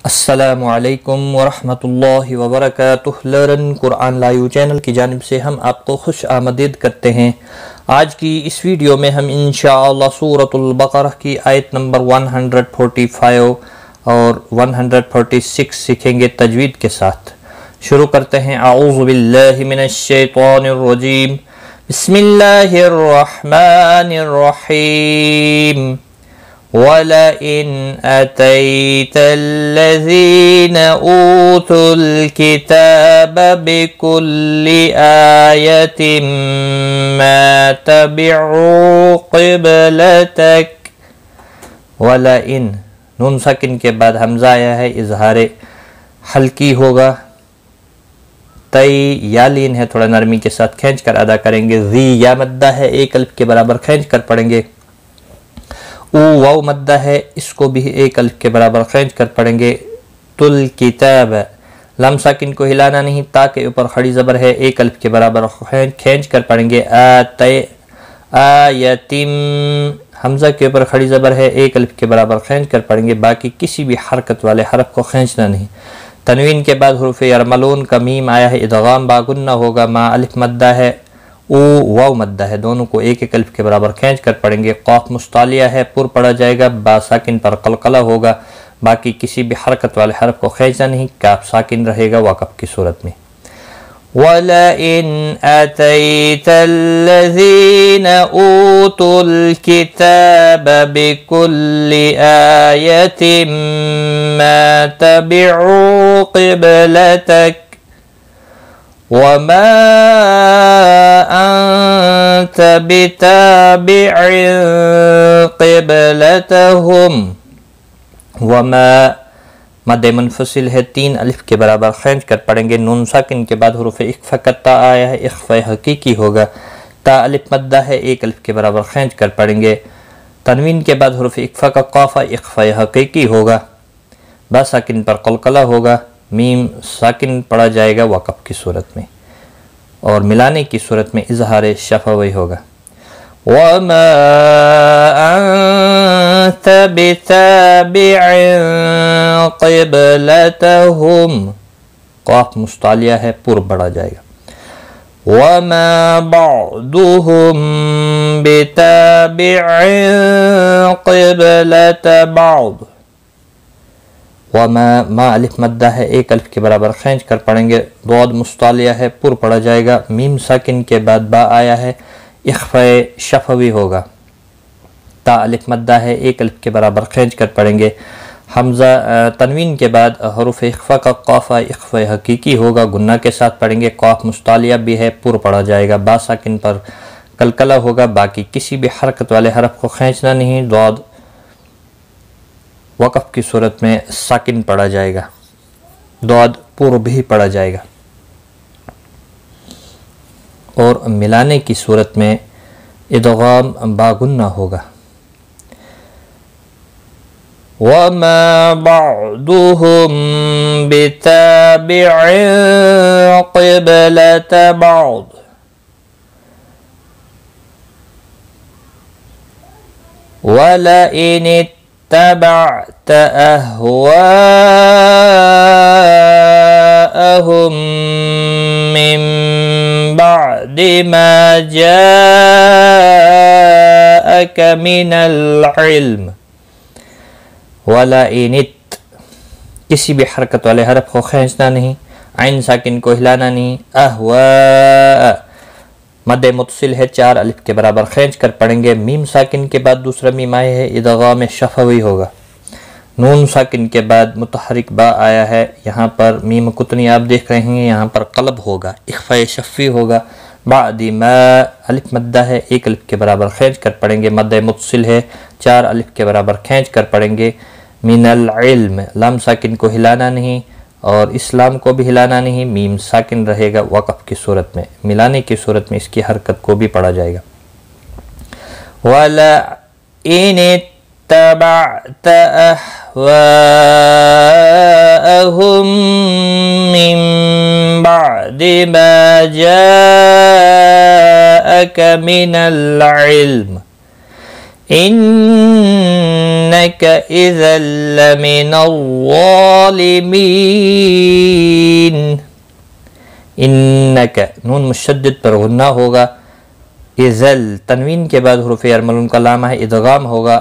अस्सलामु अलैकुम वरहमतुल्लाहि वबरकातुहु। लर्न कुरान लाइव चैनल की जानिब से हम आपको खुश आमदीद करते हैं। आज की इस वीडियो में हम इंशाअल्लाह सूरतुल बकरा की आयत नंबर 145 और 146 सीखेंगे तजवीद के साथ। शुरू करते हैं। आऊज़ु बिल्लाहि मिनश शैतानिर रजीम। बिस्मिल्लाहिर रहमानिर रहीम। वलइन अतैतल्लज़ीना ऊतुल किताब बिकुल्लि आयतिन मा तबिउ क़िबलतक। वलइन नून साकिन के बाद हमजा आया है, इजहार हल्की होगा। तई या लीन है, थोड़ा नरमी के साथ खींच कर अदा करेंगे। ज़ी या मद्दा है, एक अल्फ के बराबर खींच कर पढ़ेंगे। ऊ वाव मद्दा है, इसको भी एक अल्फ के बराबर खींच कर पढ़ेंगे। तुल किताब लम साकिन को हिलाना नहीं, ता के ऊपर खड़ी ज़बर है, एक अल्फ के बराबर खींच कर पढ़ेंगे। आयतिम हमजा के ऊपर खड़ी ज़बर है, एक अल्फ के बराबर खींच कर पढ़ेंगे। बाकी किसी भी हरकत वाले हरफ को खींचना नहीं। तनवीन के बाद हुरूफ यरमलून का मीम आया है, इदगाम बागुन्ना होगा। मा अलिफ मद्दा है, ओ वाव मद्दा है, दोनों को एक एक अल्फ के बराबर खींच कर पढ़ेंगे। क़ाफ मुस्तालिया है, पुर पढ़ा जाएगा। बा साकिन पर कलकला होगा। बाकी किसी भी हरकत वाले हरफ को खींचना नहीं। काफ साकिन रहेगा वाक़फ़ की सूरत में। वलइन अतैतल्लज़ीना ऊतुल किताब बिकुल्लि आयतिन मा तबिउ क़िबलतक वमा अंत बिताबिइन क़िबलतहुम। वमा मद्दे मुनफ़सिल है, तीन अलिफ के बराबर खींच कर पढ़ेंगे। नून साकिन के बाद हुरूफ इख्फ़ा का ता आया है, इख्फ़ा हकीकी होगा। ता अलिफ मद्दा है, एक अलिफ के बराबर खींच कर पढ़ेंगे। तनवीन के बाद हुरूफ इख्फ़ा का क़ाफ़ा इख्फ़ा हकीकी होगा। बा साकिन पर क़लक़ला होगा। मीम साकिन पढ़ा जाएगा वाक़फ़ की सूरत में, और मिलाने की सूरत में इज़हार शफ़वी होगा। वमा अंत बिताबिइन क़िबलतहुम, क़ाफ़ मुस्तालिया है, पुर बढ़ा जाएगा। वमा बअदुहुम बिताबिइन क़िबलत बअद। वमा मा अलिफ मद्दा है, एक अल्फ के बराबर खींच कर पढ़ेंगे। दौद मुस्तालिया है, पुर पढ़ा जाएगा। मीम साकिन के बाद बा आया है, इख्फ़ा शफ़वी होगा। ता अलिफ मद्दा है, एक अल्फ के बराबर खींच कर पढ़ेंगे। हमज़ा तनवीन के बाद हरूफ इख्फ़ा का क़ाफ़ा इख्फ़ा हकीकी होगा, गुन्ना के साथ पढ़ेंगे। क़ाफ़ मुस्तालिया भी है, पुर पढ़ा जाएगा। बा साकिन पर कलकला होगा। बाकी किसी भी हरकत वाले हरफ को खींचना नहीं। दौद वक़फ़ की सूरत में साकिन पढ़ा जाएगा। दौद पुर भी पढ़ा जाएगा, और मिलाने की सूरत में इदगाम बागुन्ना होगा। वमा बअदुहुम बिताबिइन क़िबलत बअद। वलइन इत्तबअत अहवाअहुम मिन बअदि मा जाअक मिनल इल्म। वलइन किसी भी हरकत वाले हरफ को खींचना नहीं। आइन साकिन को हिलाना नहीं। अहवा मद्दे मुत्सिल है, चार अलिफ के बराबर खींच कर पढ़ेंगे। मीम साकिन के बाद दूसरा मीम आया है, इदगाम शफ़वी होगा। नून साकिन के बाद मुतहरिक बा आया है, यहाँ पर मीम कुतनी आप देख रहे हैं, यहाँ पर क़लब होगा, इख्फ़ा शफ़ी होगा। बादी मा अलिफ मद्दा है, एक अलिफ के बराबर खींच कर पढ़ेंगे। मद्दे मुत्सिल है, चार अलिफ के बराबर खींच कर पढ़ेंगे। मिनल इल्म लम साकिन को हिलाना नहीं, और इस्लाम को भी हिलाना नहीं। मीम साकिन रहेगा वक़फ़ की सूरत में। मिलाने की सूरत में इसकी हरकत को भी पढ़ा जाएगा। वलइन इत्तबअत अहवाअहुम मिन बअदि मा जाअक मिनल इल्म। إنك إذا لمن الظالمين. إنك نون مشدد پر غنہ ہوگا، اذل تنوین کے بعد حروف ارملون کا لامہ ہے، ادغام ہوگا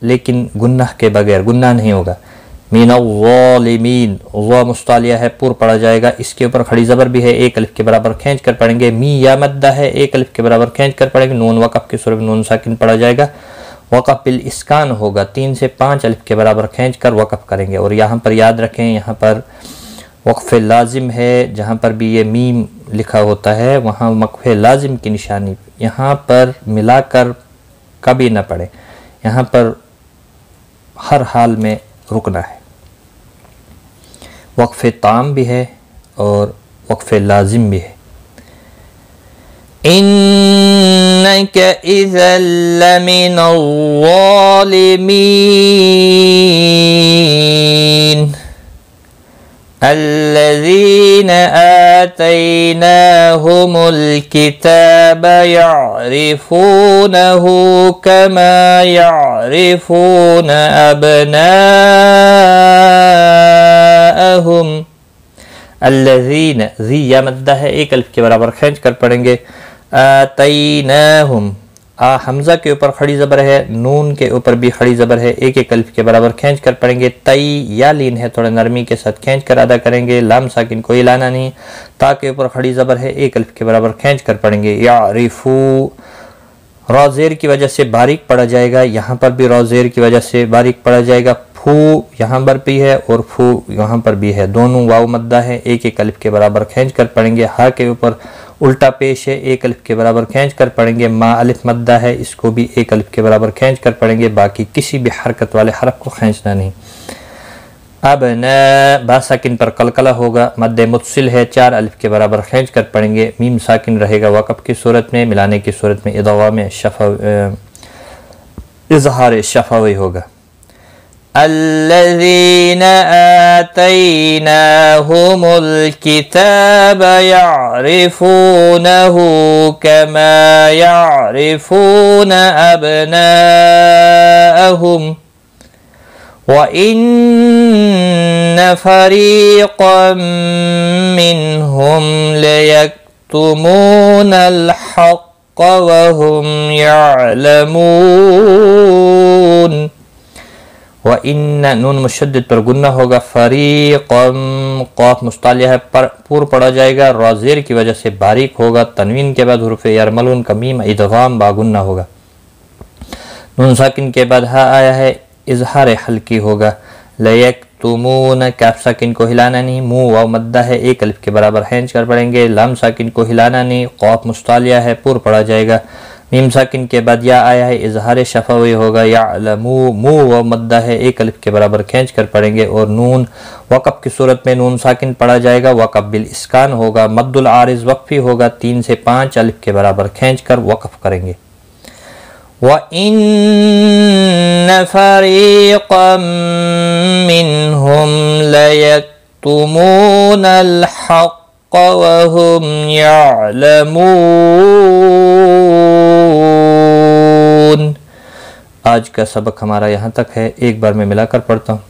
لیکن گنہ کے بغیر، گنہ نہیں ہوگا. من الظالمین، ظا مستعلیہ ہے، پور پڑا جائے گا، اس کے اوپر کھڑی زبر بھی ہے، ایک الف کے برابر کھینچ کر پڑھیں گے. می یا مدہ ہے، ایک الف کے برابر کھینچ کر پڑھیں گے. نون وقف کی صورت میں نون ساکن پڑا جائے گا. وقف بالاسکان ہوگا، 3 سے 5 الف کے برابر کھینچ کر وقف کریں گے. اور یہاں پر یاد رکھیں، یہاں پر وقف لازم ہے، جہاں پر بھی یہ میم لکھا ہوتا ہے وہاں وقف لازم کی نشانی یہاں پر ملا کر کبھی نہ پڑھیں، یہاں پر ہر حال میں رکنا ہے. وقف تام بھی ہے اور وقف لازم بھی ہے. إنك إذا لمن الظالمين. الذين آتيناهم الكتاب يعرفونه كما يعرفون أبناءهم. الذين ذی یا مدہ ہے، ایک الف کے برابر کھینچ کر پڑھیں گے. آتیناہم، حمزہ کے اوپر کھڑی زبر ہے، نون کے اوپر بھی کھڑی زبر ہے، ایک ایک الف کے برابر کھینچ کر پڑھیں گے. تی یا لین ہے، تھوڑا نرمی کے ساتھ کھینچ کر ادا کریں گے. لام ساکن کوئی لانا نہیں. تا کے اوپر کھڑی زبر ہے، ایک الف کے برابر کھینچ کر پڑھیں گے. یعرفو، را زیر کی وجہ سے باریک پڑا جائے گا، یہاں پر بھی را زیر کی وجہ سے باریک پڑا جائے گا. پھو یہاں پر بھی ہے اور پھو یہاں پر بھی ہے، دونوں واو مدہ ہے، ایک ایک الف کے برابر کھینچ کر پڑھیں گے. ہا کے اوپر الٹا پیش ہے، ایک الف کے برابر کھینچ کر پڑھیں گے. ما الف مدہ ہے، اس کو بھی ایک الف کے برابر کھینچ کر پڑھیں گے. باقی کسی بھی حرکت والے حرف کو کھینچنا نہیں. ابنا، با ساکن پر قلقلہ ہوگا، مد متصل ہے، 4 الف کے برابر کھینچ کر پڑھیں گے. میم ساکن رہے گا وقف کی صورت میں، ملانے کی صورت میں ادغام اظہار شفوی ہوگا. الذين آتيناهم الكتاب يعرفونه كما يعرفون أبناءهم وإن فريقا منهم ليكتمون الحق وهم يعلمون. وَإِنَّ نون مشدد پر گنہ ہوگا. فریقم، قاف مستعلیہ ہے، پور پڑا جائے گا، را زیر کی وجہ سے باریک ہوگا. تنوین کے بعد حروف یرملون کا میم ادغام با گنہ ہوگا. نون ساکن کے بعد ہا آیا ہے، اظہار حلقی ہوگا. لیکتمون، کاف ساکن کو ہلانا نہیں، مو واو مدہ ہے، ایک الف کے برابر کھینچ کر پڑھیں گے. لام ساکن کو ہلانا نہیں، قاف مستعلیہ ہے، پور پڑا جائے گا. میم ساکن کے بعد یا آیا ہے، اظہار شفوی ہوگا. یعلمو، مو و مدہ ہے، ایک الف کے برابر کھینچ کر پڑھیں گے. اور نون وقف کی صورت میں نون ساکن پڑھا جائے گا، وقف بالاسکان ہوگا. مد العارض وقفی ہوگا، 3 سے 5 الف کے برابر کھینچ کر وقف کریں گے. وَإِنَّ فَرِيقًا مِّنْهُمْ لَيَكْتُمُونَ الْحَقَّ وَهُمْ يَعْلَمُونَ. آج کا سبق ہمارا یہاں تک ہے، ایک بار میں ملا کر پڑھتا ہوں.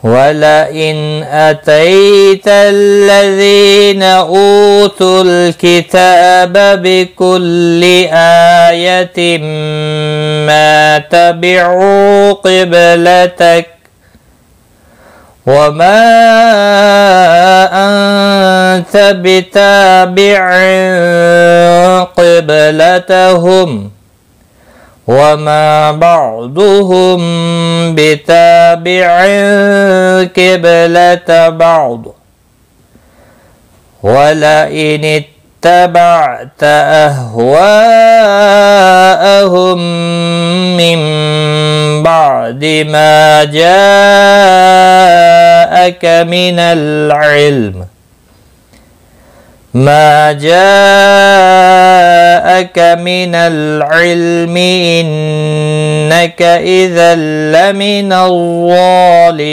وَلَئِنْ أَتَيْتَ الَّذِينَ أُوتُوا الْكِتَابَ بِكُلِّ آيَةٍ مَا تَبِعُوا قِبْلَتَكَ وَمَا أَنْتَ بِتَابِعٍ قِبْلَتَهُمْ وَمَا بَعْضُهُمْ بِتَابِعٍ قِبْلَةَ بَعْضٍ وَلَئِنِ اتَّبَعْتَ أَهْوَاءَهُمْ مِنْ بَعْدِ مَا جَاءَكَ مِنَ الْعِلْمِ إِنَّكَ إِذًا لَمِنَ الظَّالِمِينَ.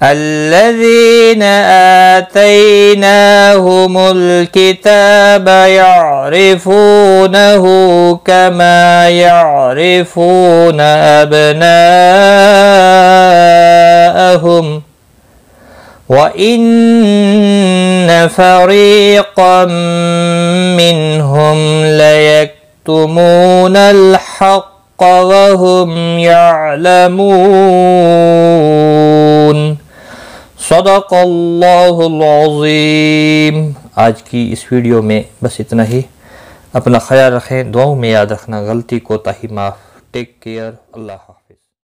الذين آتيناهم الكتاب يعرفونه كما يعرفون أبناءهم وإن فريقا منهم ليكتمون الحق وهم يعلمون। सदक़ल्लाहुल अज़ीम। आज की इस वीडियो में बस इतना ही। अपना ख्याल रखें, दुआओं में याद रखना, गलती कोताही माफ़। Take care. अल्लाह।